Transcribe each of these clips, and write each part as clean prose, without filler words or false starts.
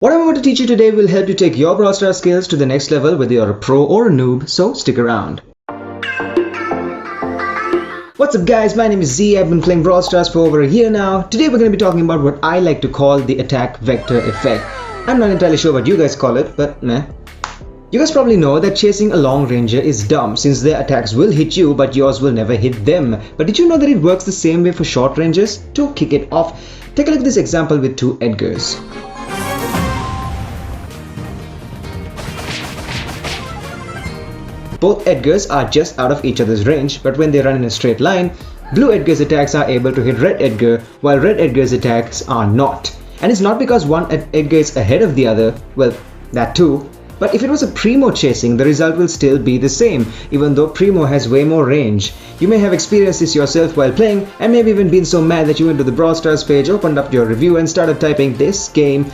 What I'm about to teach you today will help you take your Brawl Stars skills to the next level whether you're a pro or a noob, so stick around. What's up guys, my name is Z. I've been playing Brawl Stars for over a year now. Today we're going to be talking about what I like to call the attack vector effect. I'm not entirely sure what you guys call it, but meh. You guys probably know that chasing a long ranger is dumb since their attacks will hit you but yours will never hit them. But did you know that it works the same way for short rangers? To kick it off, take a look at this example with two Edgars. Both Edgars are just out of each other's range, but when they run in a straight line, blue Edgar's attacks are able to hit red Edgar, while red Edgar's attacks are not. And it's not because one Edgar is ahead of the other, well, that too, but if it was a Primo chasing, the result will still be the same, even though Primo has way more range. You may have experienced this yourself while playing, and maybe even been so mad that you went to the Brawl Stars page, opened up your review and started typing, "This game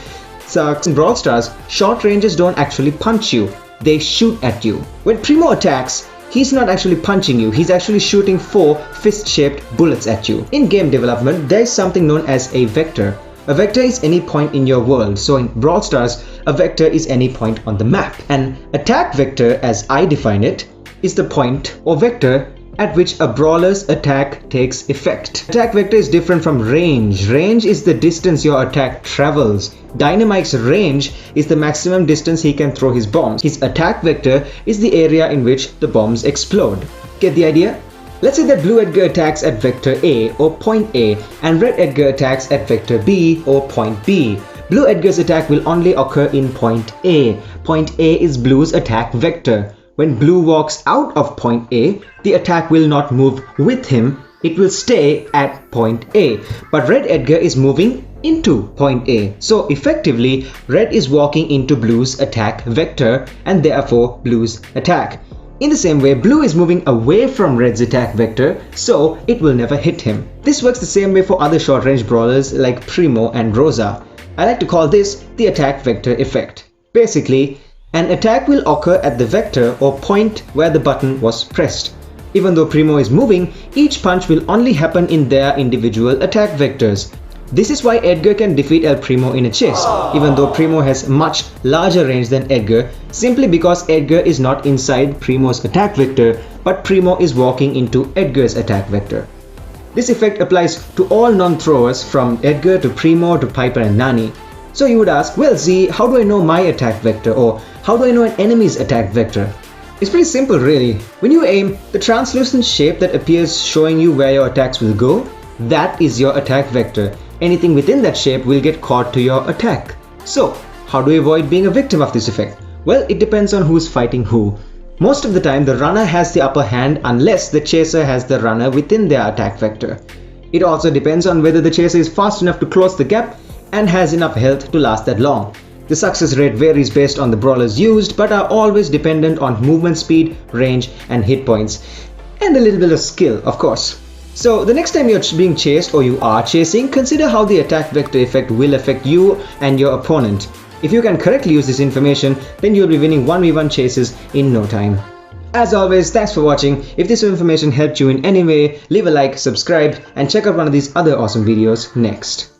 sucks." In Brawl Stars, short rangers don't actually punch you. They shoot at you. When Primo attacks, he's not actually punching you, he's actually shooting 4 fist-shaped bullets at you. In game development, there is something known as a vector. A vector is any point in your world, so in Brawl Stars, a vector is any point on the map. An attack vector, as I define it, is the point or vector at which a brawler's attack takes effect. Attack vector is different from range. Range is the distance your attack travels. Dynamite's range is the maximum distance he can throw his bombs. His attack vector is the area in which the bombs explode. Get the idea? Let's say that blue Edgar attacks at vector A or point A and red Edgar attacks at vector B or point B. Blue Edgar's attack will only occur in point A. Point A is blue's attack vector. When blue walks out of point A, the attack will not move with him, it will stay at point A. But red Edgar is moving into point A. So effectively, red is walking into blue's attack vector and therefore blue's attack. In the same way, blue is moving away from red's attack vector, so it will never hit him. This works the same way for other short-range brawlers like Primo and Rosa. I like to call this the attack vector effect. Basically, an attack will occur at the vector or point where the button was pressed. Even though Primo is moving, each punch will only happen in their individual attack vectors. This is why Edgar can defeat El Primo in a chase, even though Primo has much larger range than Edgar, simply because Edgar is not inside Primo's attack vector, but Primo is walking into Edgar's attack vector. This effect applies to all non-throwers from Edgar to Primo to Piper and Nani. So you would ask, well Z, how do I know my attack vector, or how do I know an enemy's attack vector? It's pretty simple really. When you aim, the translucent shape that appears showing you where your attacks will go, that is your attack vector. Anything within that shape will get caught to your attack. So, how do you avoid being a victim of this effect? Well, it depends on who's fighting who. Most of the time, the runner has the upper hand unless the chaser has the runner within their attack vector. It also depends on whether the chaser is fast enough to close the gap and has enough health to last that long. The success rate varies based on the brawlers used, but are always dependent on movement speed, range, and hit points. And a little bit of skill, of course. So the next time you're being chased or you are chasing, consider how the attack vector effect will affect you and your opponent. If you can correctly use this information, then you'll be winning 1v1 chases in no time. As always, thanks for watching. If this information helped you in any way, leave a like, subscribe, and check out one of these other awesome videos next.